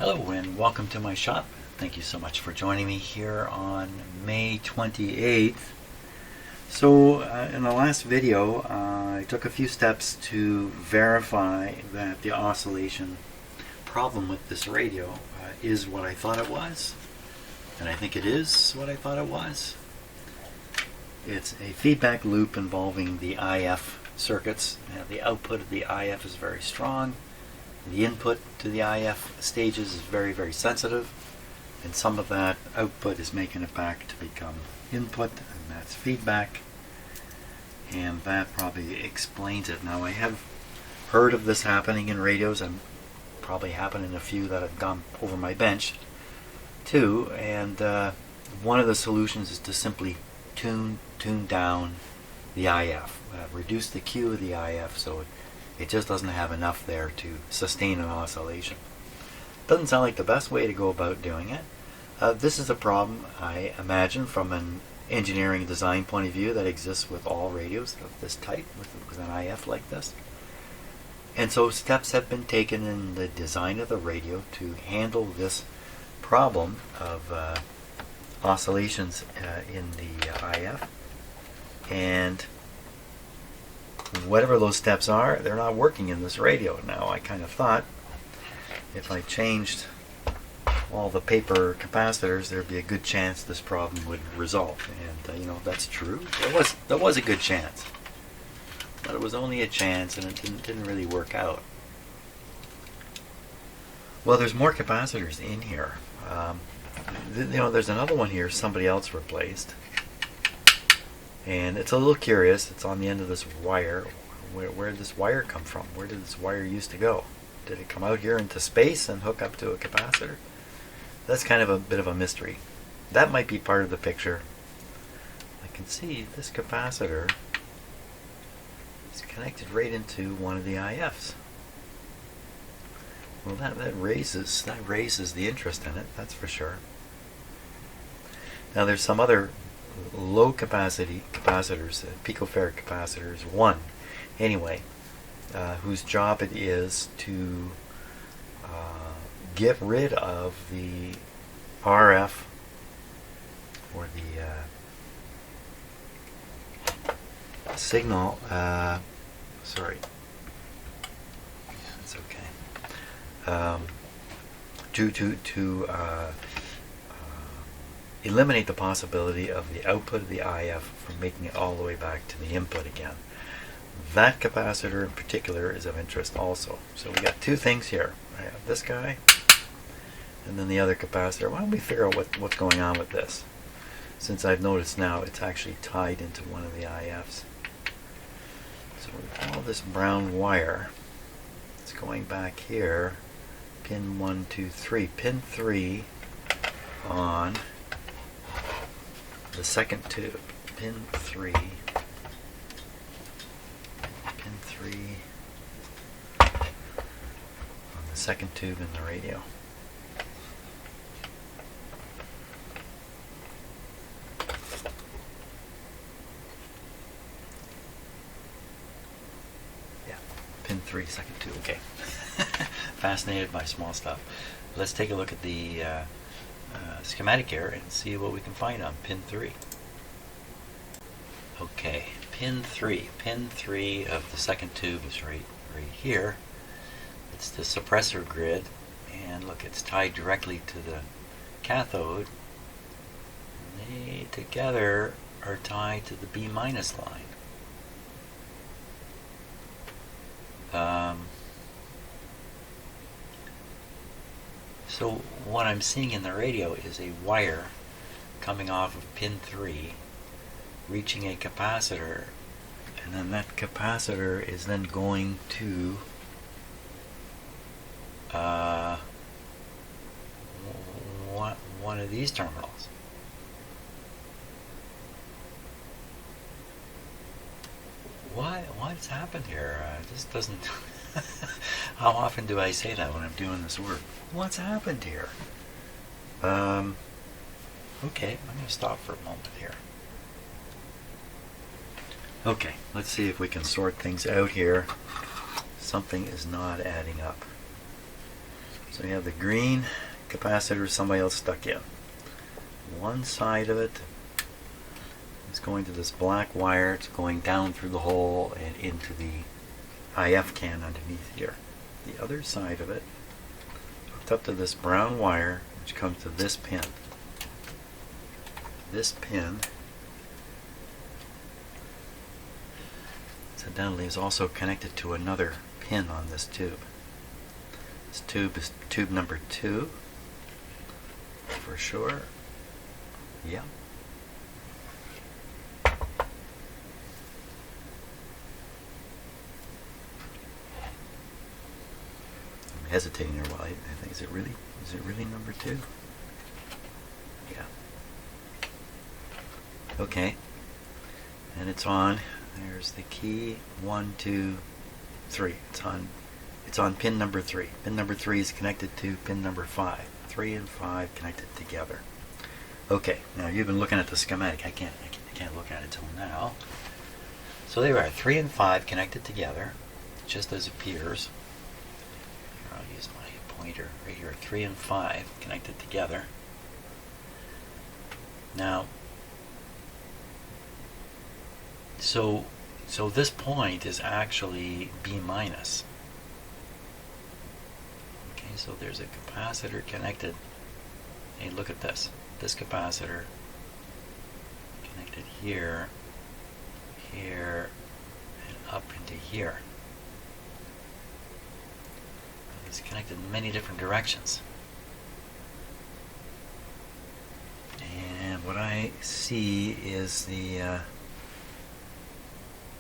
Hello and welcome to my shop. Thank you so much for joining me here on May 28th. So in the last video I took a few steps to verify that the oscillation problem with this radio is what I thought it was, and I think it is what I thought it was. It's a feedback loop involving the IF circuits. Now, the output of the IF is very strong. The input to the IF stages is very, very sensitive, and some of that output is making it back to become input, and that's feedback, and that probably explains it. Now, I have heard of this happening in radios, and probably happened in a few that have gone over my bench too, and one of the solutions is to simply tune down the IF, reduce the Q of the IF so it just doesn't have enough there to sustain an oscillation. Doesn't sound like the best way to go about doing it. This is a problem, I imagine, from an engineering design point of view that exists with all radios of this type, with an IF like this. And so steps have been taken in the design of the radio to handle this problem of oscillations in the IF. And whatever those steps are, they're not working in this radio. Now, I kind of thought if I changed all the paper capacitors, there'd be a good chance this problem would resolve. And you know, that's true. There was a good chance, but it was only a chance, and it didn't really work out. Well, there's more capacitors in here. You know, there's another one here somebody else replaced, and it's a little curious. It's on the end of this wire. Where did this wire come from? Where did this wire used to go? Did it come out here into space and hook up to a capacitor? That's kind of a bit of a mystery. That might be part of the picture. I can see this capacitor is connected right into one of the IFs. Well, that raises the interest in it, that's for sure. Now, there's some other low capacity capacitors, picofarad capacitors, one anyway, whose job it is to get rid of the RF or the signal. Sorry, that's okay. To eliminate the possibility of the output of the IF from making it all the way back to the input again. That capacitor in particular is of interest also. So we got two things here. I have this guy and then the other capacitor. Why don't we figure out what's going on with this? Since I've noticed now it's actually tied into one of the IFs. So we have all this brown wire. It's going back here. Pin 1, 2, 3. Pin 3 on the second tube. Pin 3 on the second tube in the radio. Yeah, pin 3, second tube. Okay. Fascinated by small stuff. Let's take a look at the schematic here and see what we can find on pin 3. Okay, pin 3 of the second tube is right here. It's the suppressor grid, and look, it's tied directly to the cathode. They together are tied to the B- line. So what I'm seeing in the radio is a wire coming off of pin 3, reaching a capacitor, and then that capacitor is then going to one of these terminals. What's happened here? This doesn't... How often do I say that when I'm doing this work? What's happened here? Okay, I'm going to stop for a moment here. Okay, let's see if we can sort things out here. Something is not adding up. So you have the green capacitor somebody else stuck in. One side of it is going to this black wire. It's going down through the hole and into the IF can underneath here. The other side of it hooked up to this brown wire, which comes to this pin. This pin, incidentally, is also connected to another pin on this tube. This tube is tube number 2, for sure. Yeah. I'm hesitating there. Well, I think is it really number 2? Yeah. Okay. And it's on. There's the key. 1, 2, 3. It's on pin number 3. Pin number 3 is connected to pin number 5. 3 and 5 connected together. Okay. Now you've been looking at the schematic. I can't look at it till now. So there we are. 3 and 5 connected together, just as appears. Here, I'll use my pointer right here. 3 and 5 connected together. Now, so this point is actually B minus. Okay, so there's a capacitor connected. Hey, look at this. This capacitor connected here, here, and up into here. It's connected in many different directions. And what I see is the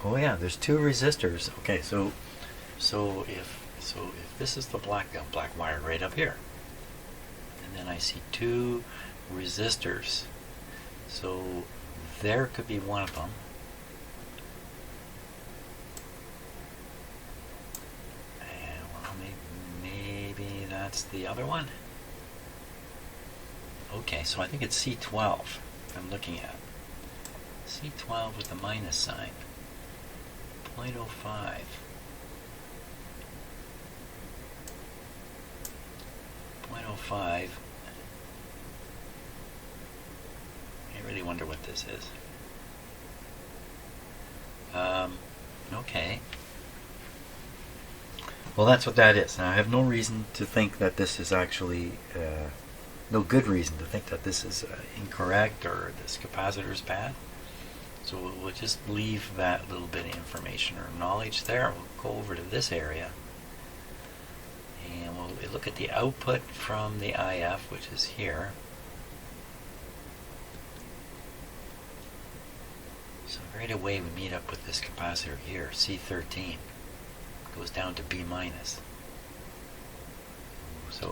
oh yeah, there's 2 resistors. Okay, so if this is the black wire right up here, and then I see 2 resistors. So there could be one of them. And well, maybe that's the other one. Okay, so I think it's C12 I'm looking at. C12 with the minus sign. 0.05. 0.05. I really wonder what this is. Okay. Well, that's what that is. Now, I have no reason to think that this is actually, no good reason to think that this is incorrect or this capacitor is bad. So we'll just leave that little bit of information or knowledge there. We'll go over to this area. And we'll look at the output from the IF, which is here. So right away we meet up with this capacitor here, C13. Goes down to B minus. So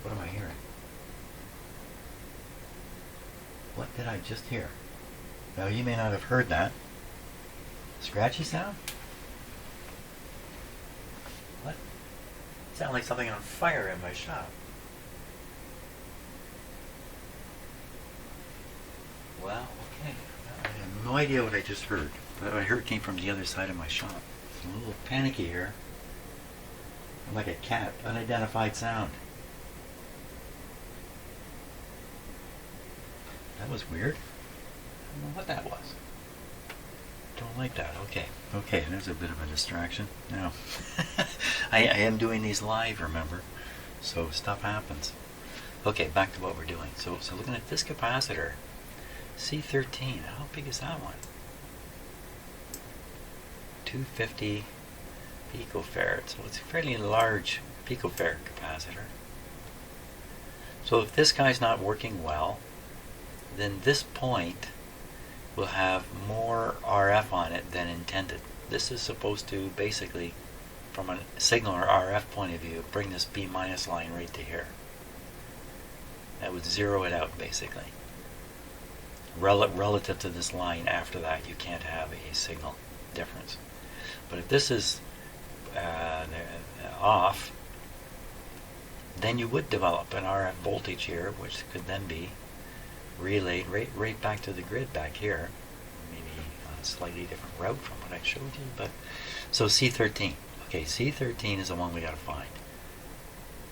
what am I hearing? What did I just hear? Now you may not have heard that. Scratchy sound? What? It sounded like something on fire in my shop. Well, okay. I have no idea what I just heard. But I heard it came from the other side of my shop. I'm a little panicky here. I'm like a cat. Unidentified sound. That was weird. I don't know what that was. Don't like that. Okay. Okay, there's a bit of a distraction. Now, I am doing these live, remember? So stuff happens. Okay, back to what we're doing. So looking at this capacitor, C13, how big is that one? 250 picofarad. So it's a fairly large picofarad capacitor. So if this guy's not working well, then this point will have more RF on it than intended. This is supposed to basically, from a signal or RF point of view, bring this B minus line right to here. That would zero it out basically. Relative to this line after that, you can't have a signal difference. But if this is off, then you would develop an RF voltage here, which could then be relayed right back to the grid back here. Maybe on a slightly different route from what I showed you, but So C13. Okay, C13 is the one we gotta find.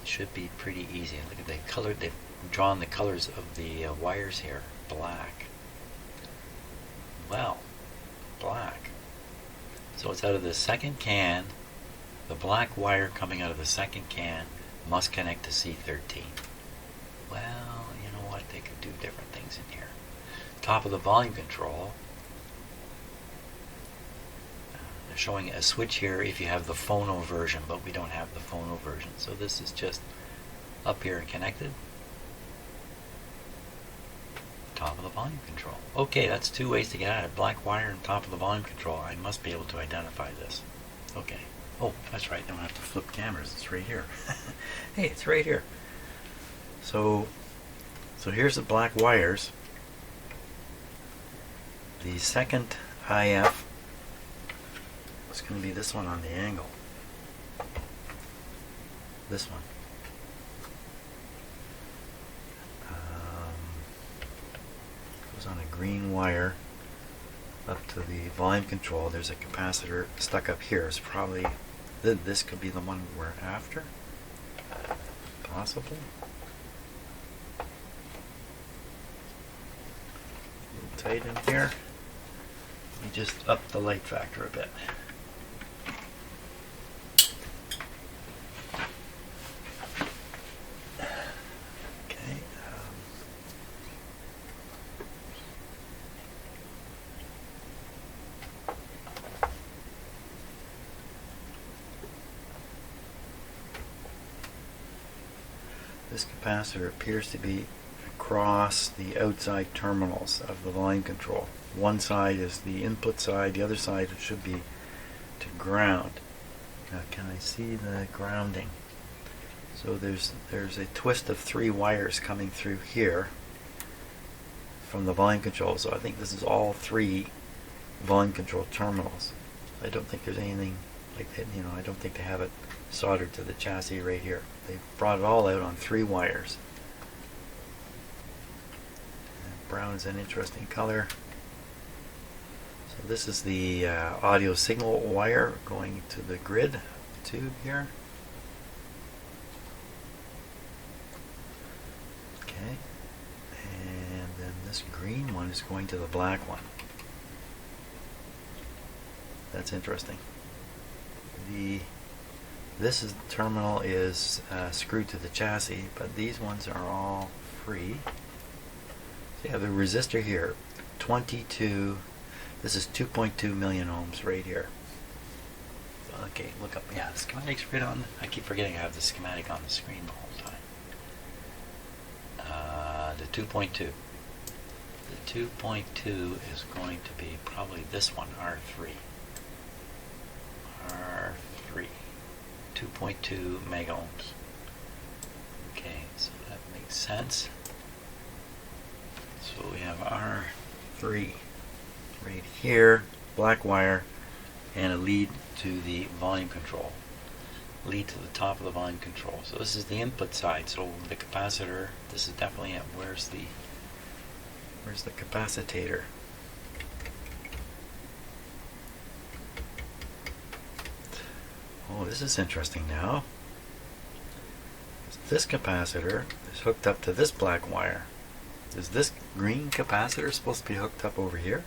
It should be pretty easy. Look at the color. They've drawn the colors of the wires here. Black. Well, black. So it's out of the second can. The black wire coming out of the second can must connect to C13. Well, you know what? They could do different things in here. Top of the volume control. They're showing a switch here if you have the phono version, but we don't have the phono version. So this is just up here and connected. Top of the volume control. Okay, that's two ways to get at it. Black wire and top of the volume control. I must be able to identify this. Okay. Oh, that's right. I don't have to flip cameras. It's right here. Hey, it's right here. So here's the black wires. The second IF is going to be this one on the angle. This one. Goes on a green wire up to the volume control. There's a capacitor stuck up here. It's probably, this could be the one we're after. Possibly. A little tight in here. Let me just up the light factor a bit. Okay. This capacitor appears to be across the outside terminals of the volume control. One side is the input side, the other side it should be to ground. Now, can I see the grounding? So there's a twist of 3 wires coming through here from the volume control. So I think this is all 3 volume control terminals. I don't think there's anything like that, you know, I don't think they have it soldered to the chassis right here. They brought it all out on 3 wires. And brown is an interesting color. So this is the audio signal wire going to the grid tube here. Okay. And then this green one is going to the black one. That's interesting. This terminal is screwed to the chassis, but these ones are all free. So you have a resistor here, 22. This is 2.2 million ohms right here. Okay, look up. Yeah, the schematic's right on. I keep forgetting I have the schematic on the screen the whole time. The 2.2. The 2.2 is going to be probably this one, R3. R3. 2.2 mega ohms. Okay, so that makes sense. So we have R3 right here, black wire, and a lead to the volume control. Lead to the top of the volume control. So this is the input side. So the capacitor, this is definitely it. Where's the capacitor? Oh, this is interesting now. This capacitor is hooked up to this black wire. Is this green capacitor supposed to be hooked up over here?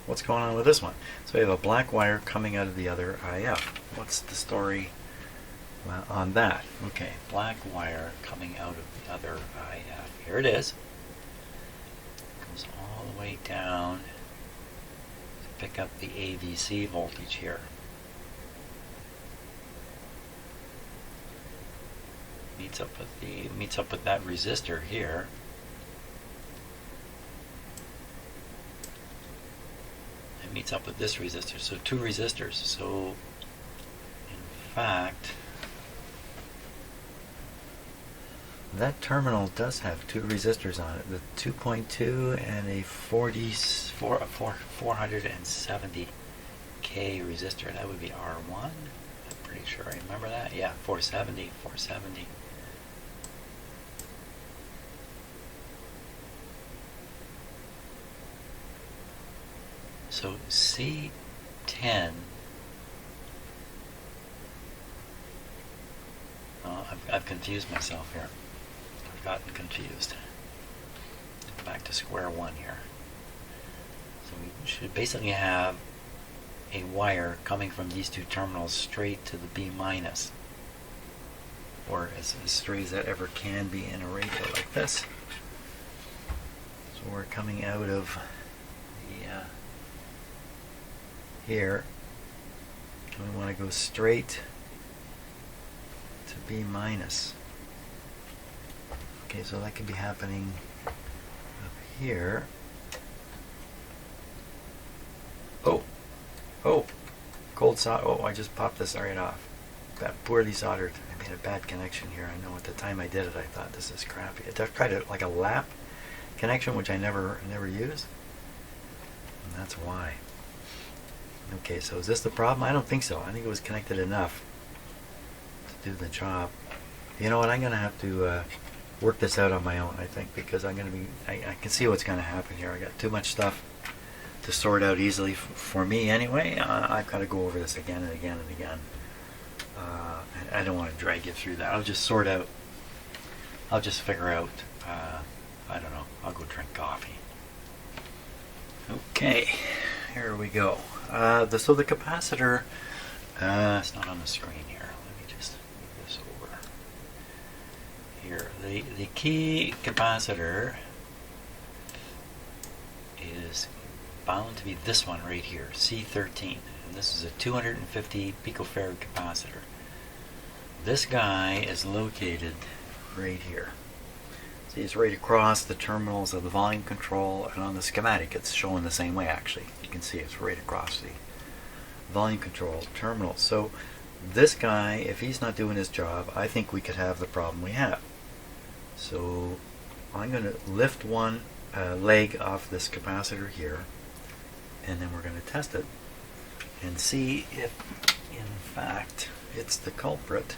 What's going on with this one? So we have a black wire coming out of the other IF. What's the story on that? Okay, black wire coming out of the other IF. Here it is. Goes all the way down to pick up the AVC voltage here. Meets up with that resistor here. It meets up with this resistor. So 2 resistors. So in fact, that terminal does have 2 resistors on it. The 2.2 and a 470K resistor. That would be R1. I'm pretty sure I remember that. Yeah, 470. So C10 10. I've confused myself here. I've gotten confused. Back to square one here. So we should basically have a wire coming from these two terminals straight to the B minus, or as straight as that ever can be in a radio like this. So we're coming out of the here, and we want to go straight to B minus. Okay, so that could be happening up here. Oh, cold solder. Oh, I just popped this right off. That poorly soldered. I made a bad connection here. I know at the time I did it, I thought this is crappy. I tried it like a lap connection, which I never used, and that's why. Okay, so is this the problem? I don't think so. I think it was connected enough to do the job. You know what? I'm going to have to work this out on my own, I think, because I'm going to be. I can see what's going to happen here. I got too much stuff to sort out easily for me anyway. I've got to go over this again and again and again. And I don't want to drag you through that. I'll just sort out. I'll just figure out. I don't know. I'll go drink coffee. Okay, here we go. So the capacitor. It's not on the screen here. Let me just move this over. Here, the key capacitor is bound to be this one right here, C13, and this is a 250 picofarad capacitor. This guy is located right here. See, it's right across the terminals of the volume control, and on the schematic it's showing the same way actually. You can see it's right across the volume control terminal. So this guy, if he's not doing his job, I think we could have the problem we have. So I'm going to lift one leg off this capacitor here, and then we're going to test it and see if in fact it's the culprit.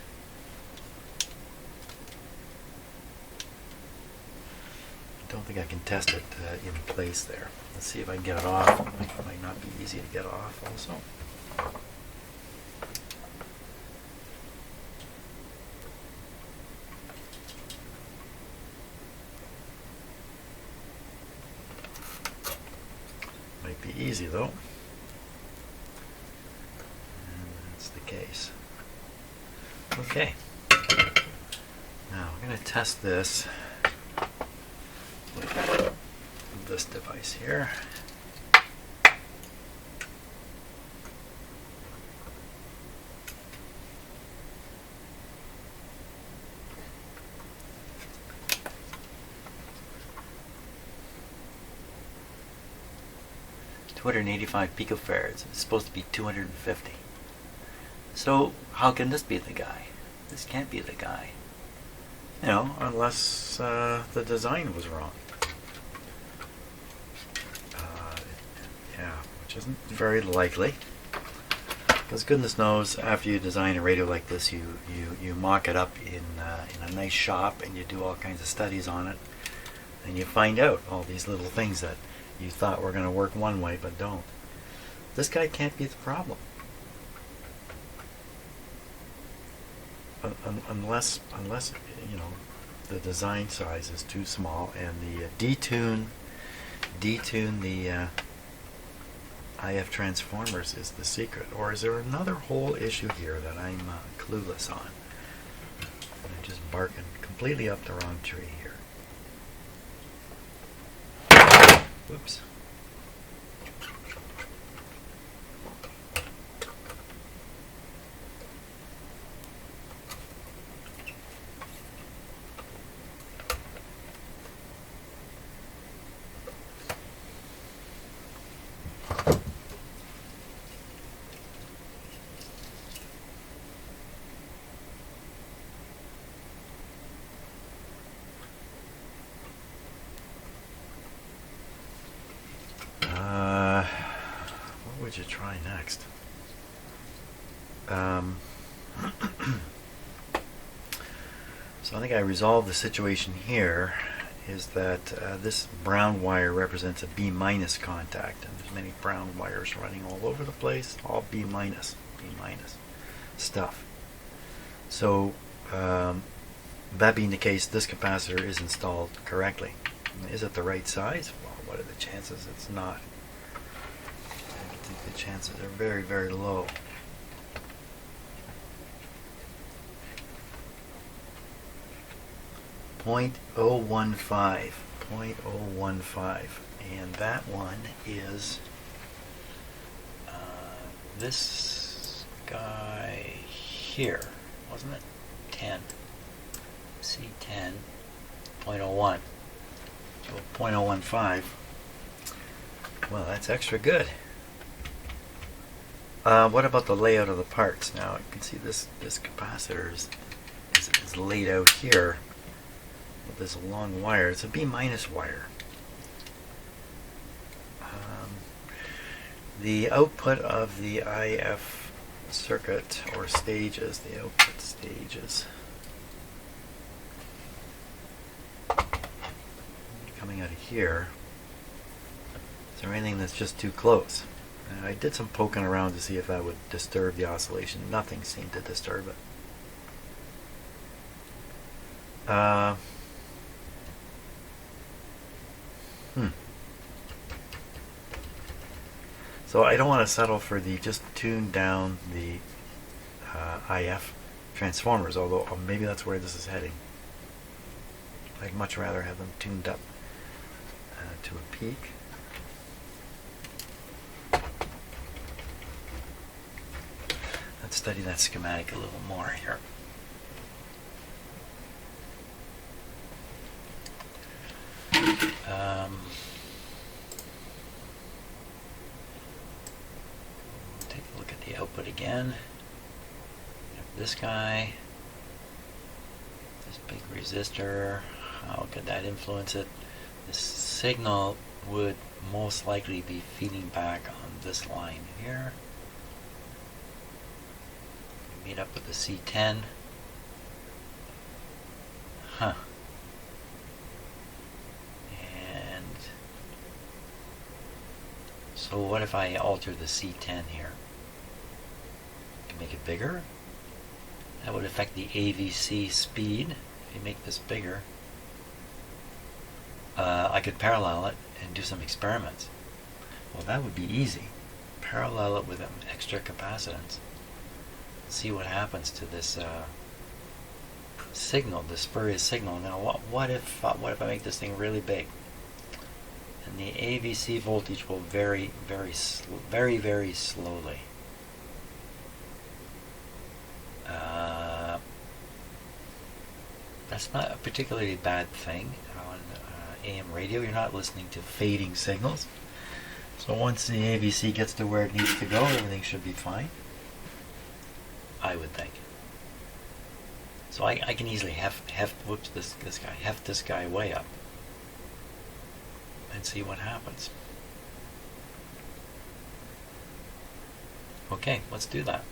I don't think I can test it in place there. Let's see if I can get it off. It might not be easy to get off also. Might be easy though. And that's the case. Okay. Now we're going to test this with this device here. $285 picofarads. It's supposed to be 250. So how can this be the guy? This can't be the guy. You know, unless the design was wrong. Yeah, which isn't very likely. Because goodness knows, after you design a radio like this, you mock it up in a nice shop, and you do all kinds of studies on it, and you find out all these little things that you thought were going to work one way but don't. This guy can't be the problem. Unless you know, the design size is too small, and the detune the IF transformers is the secret. Or is there another whole issue here that I'm clueless on? I'm just barking completely up the wrong tree here. Whoops. What would you try next? So I think I resolved the situation here, is that this brown wire represents a B minus contact, and there's many brown wires running all over the place, all B minus stuff. So that being the case, this capacitor is installed correctly. Is it the right size? Well, what are the chances it's not? I think the chances are very, very low. .015, and that one is this guy here, wasn't it? 10, C10, 0.01. So 0.015. Well, that's extra good. What about the layout of the parts? Now you can see this capacitor is laid out here with this long wire. It's a B minus wire. The output of the IF circuit or stages, the output stages, coming out of here. Is there anything that's just too close? I did some poking around to see if that would disturb the oscillation. Nothing seemed to disturb it. So I don't want to settle for the just tune down the IF transformers, although maybe that's where this is heading. I'd much rather have them tuned up to a peak. Let's study that schematic a little more here. Take a look at the output again. This guy, this big resistor, how could that influence it? The signal would most likely be feeding back on this line here. Meet up with the C10. And so what if I alter the C10 here? I can make it bigger. That would affect the AVC speed. If you make this bigger, I could parallel it and do some experiments. Well, that would be easy. Parallel it with an extra capacitance. See what happens to this signal, this spurious signal. Now, what if I make this thing really big, and the AVC voltage will vary very slowly. That's not a particularly bad thing on AM radio. You're not listening to fading signals. So once the AVC gets to where it needs to go, everything should be fine, I would think. So I can easily heft this guy way up and see what happens. Okay, let's do that.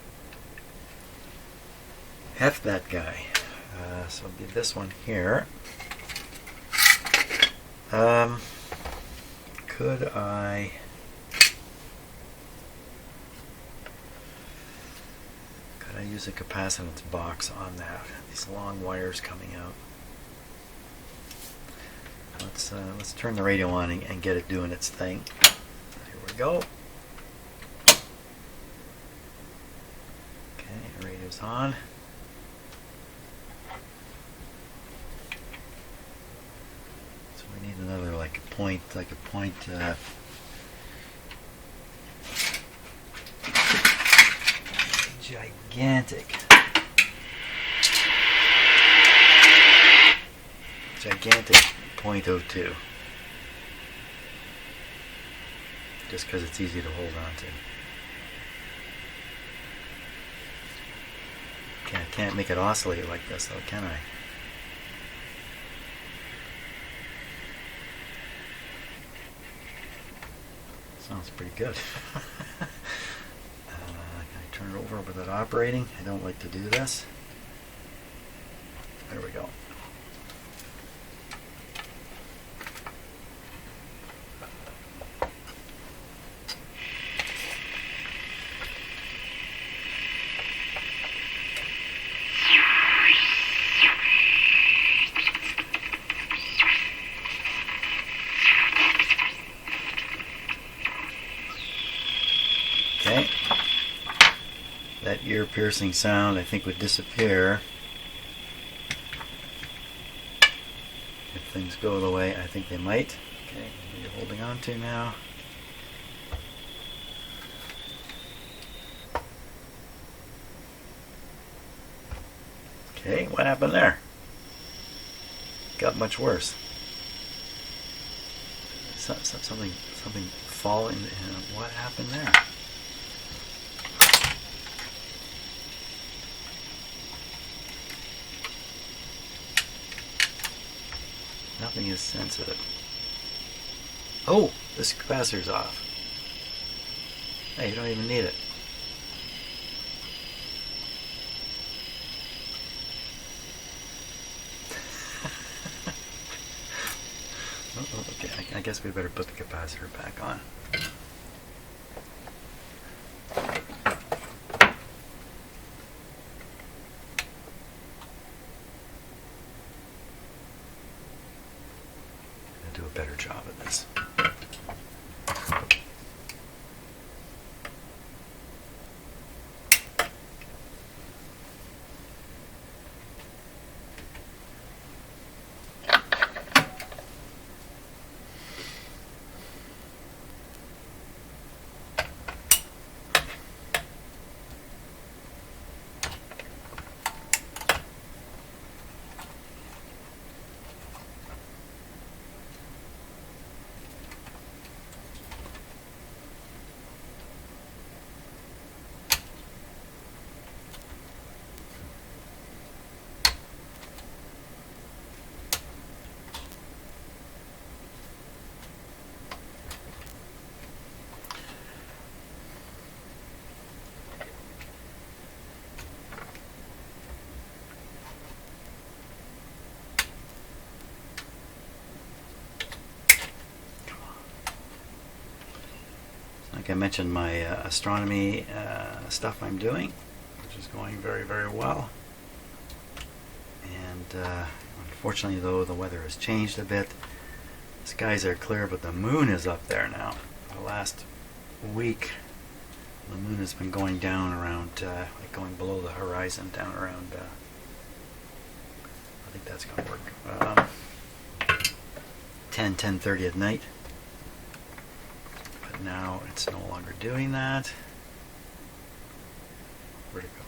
Heft that guy. So it'll be this one here. Could I use a capacitance box on that? These long wires coming out. Let's turn the radio on and get it doing its thing. Here we go. Okay, radio's on. So we need another like a point. Gigantic .02, just because it's easy to hold on to. Okay, I can't make it oscillate like this though, can I? Sounds pretty good. Turn it over with it operating. I don't like to do this. There we go. that ear-piercing sound, I think, would disappear if things go the way I think they might. Okay, what are you holding on to now? Okay, what happened there? Got much worse. Something falling. What happened there? Nothing is sensitive. Oh, this capacitor's off. Hey, you don't even need it. Okay, I guess we better put the capacitor back on. I'll do a better job of this. Like I mentioned, my astronomy stuff I'm doing, which is going very, very well. And unfortunately, though, the weather has changed a bit. The skies are clear, but the moon is up there now. The last week, the moon has been going down around, like going below the horizon, down around, I think that's going to work, 10:30 at night. But now it's no longer doing that. Where'd it go?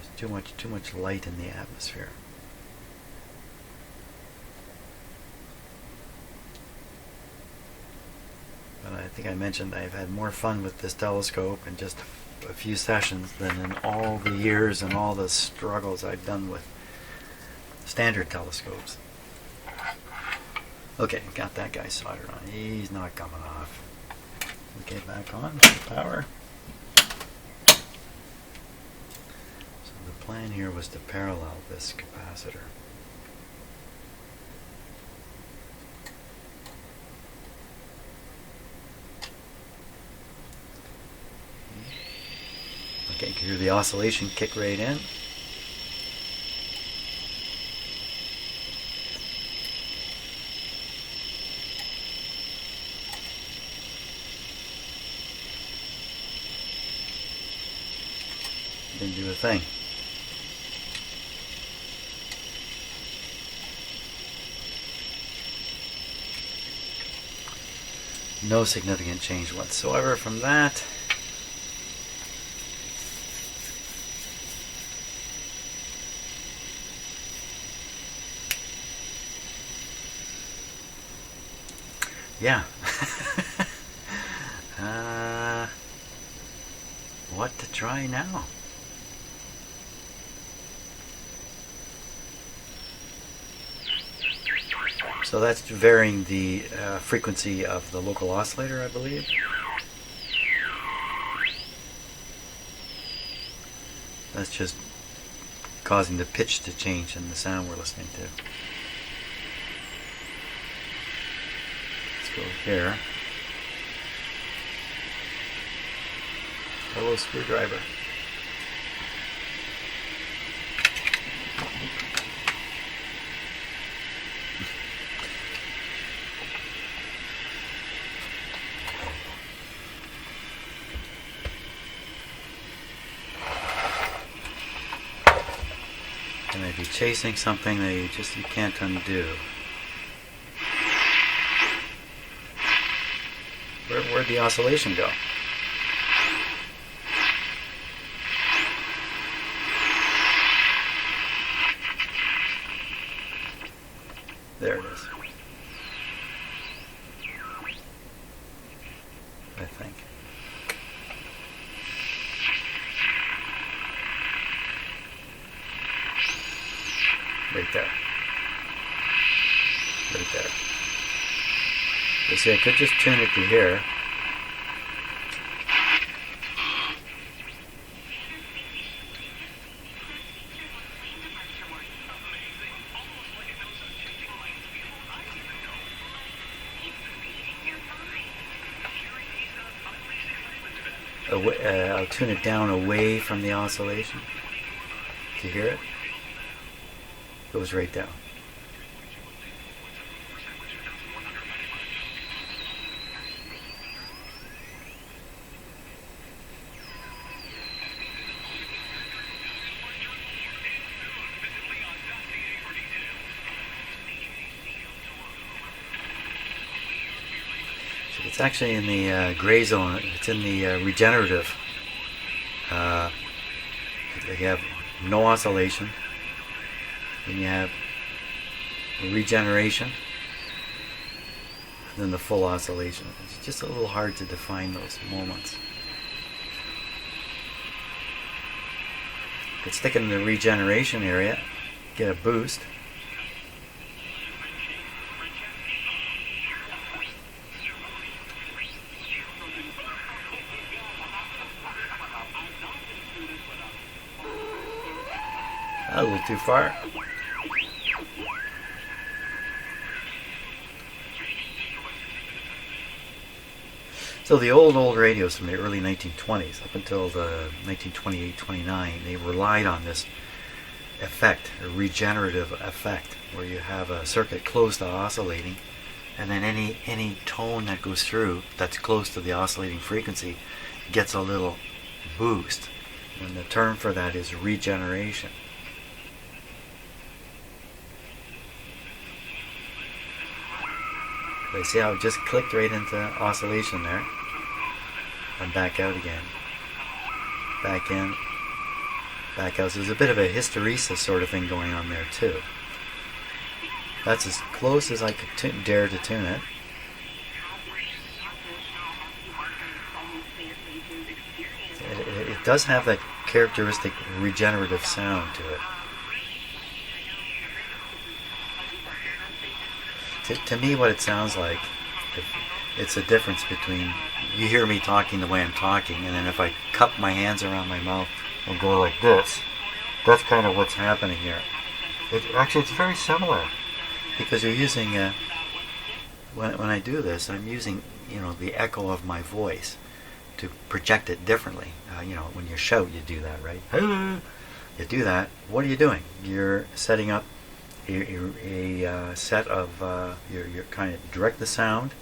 There's too much light in the atmosphere. But I think I mentioned I've had more fun with this telescope in just a few sessions than in all the years and all the struggles I've done with standard telescopes. Okay, got that guy soldered on. He's not coming off. Okay, back on. Power. So the plan here was to parallel this capacitor. Okay, you can hear the oscillation kick right in. Didn't do a thing. No significant change whatsoever from that. Yeah. What to try now? So that's varying the frequency of the local oscillator, I believe. That's just causing the pitch to change in the sound we're listening to. Let's go here. Hello, screwdriver. Maybe chasing something that you can't undo. Where'd the oscillation go? There it is. I think. Right there. Right there. You see, I could just tune it to here. I'll tune it down away from the oscillation. Do you hear it? It goes right down. It's actually in the gray zone. It's in the regenerative. You have no oscillation. Then you have regeneration. And then the full oscillation. It's just a little hard to define those moments. You could stick it in the regeneration area, get a boost. A little too far. So the old radios from the early 1920s up until the 1928-29, they relied on this effect, a regenerative effect, where you have a circuit close to oscillating, and then any tone that goes through that's close to the oscillating frequency gets a little boost. And the term for that is regeneration. You see how it just clicked right into oscillation there, and back out again, back in, back out. So there's a bit of a hysteresis sort of thing going on there too. That's as close as I could dare to tune it. It does have that characteristic regenerative sound to it. To me, what it sounds like, it's a difference between, you hear me talking the way I'm talking, and then if I cup my hands around my mouth and go like this, that's kind of what's happening here. Actually, it's very similar, because you're using, when I do this, I'm using, the echo of my voice to project it differently. When you shout, you do that, right? You do that. What are you doing? You're setting up a set of you're kind of direct the sound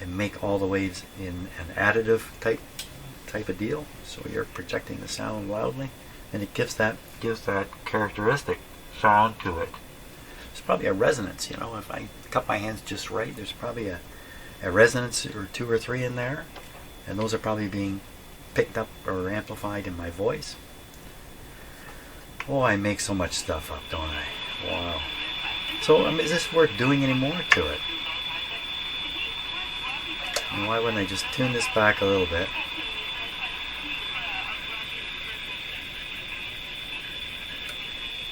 and make all the waves in an additive type of deal. So you're projecting the sound loudly, and it gives that characteristic sound to it. There's probably a resonance. If I cup my hands just right, there's probably a resonance or two or three in there, and those are probably being picked up or amplified in my voice. Oh, I make so much stuff up, don't I? Wow. So is this worth doing any more to it? And why wouldn't I just tune this back a little bit?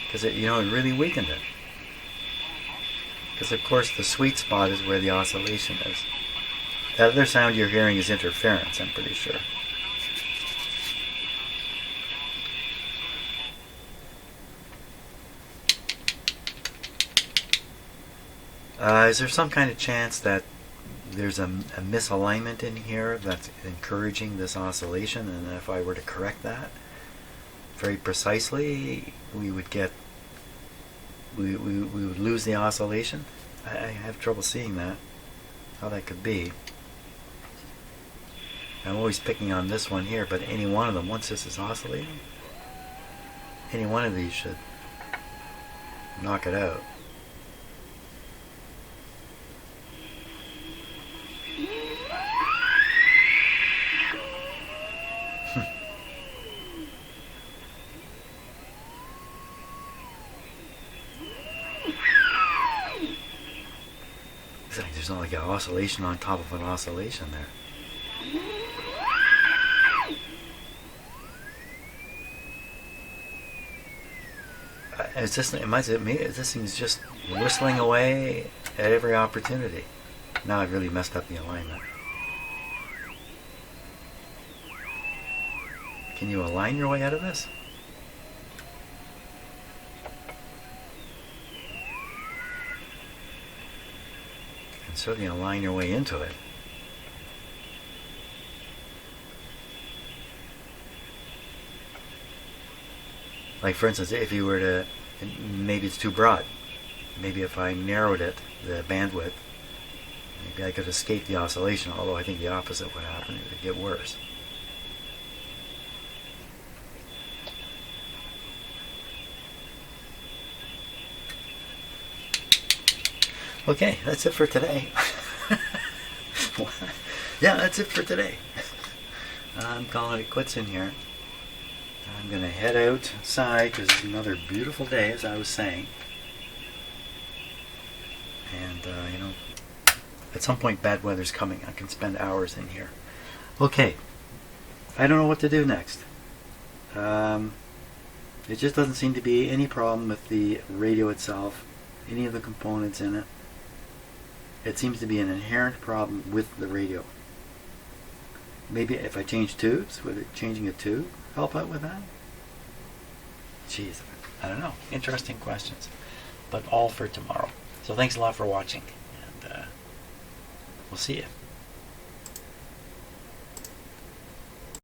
Because it really weakened it. Because of course the sweet spot is where the oscillation is. That other sound you're hearing is interference, I'm pretty sure. Is there some kind of chance that there's a misalignment in here that's encouraging this oscillation, and if I were to correct that very precisely, we would lose the oscillation? I have trouble seeing that, how that could be. I'm always picking on this one here, but any one of them, once this is oscillating, any one of these should knock it out. It's like there's not like an oscillation on top of an oscillation there. It's just, it might me. This thing's just whistling away at every opportunity. Now I've really messed up the alignment. Can you align your way out of this? And certainly align your way into it. Like for instance, if you were to, maybe it's too broad. Maybe if I narrowed it, the bandwidth, maybe I could escape the oscillation, although I think the opposite would happen. It would get worse. Okay, that's it for today. Yeah, that's it for today. I'm calling it quits in here. I'm going to head outside because it's another beautiful day, as I was saying. And, you know, at some point bad weather's coming. I can spend hours in here. Okay, I don't know what to do next. It just doesn't seem to be any problem with the radio itself, any of the components in it. It seems to be an inherent problem with the radio. Maybe if I change tubes, would it changing a tube help out with that? Jeez, I don't know. Interesting questions. But all for tomorrow. So thanks a lot for watching. And we'll see you.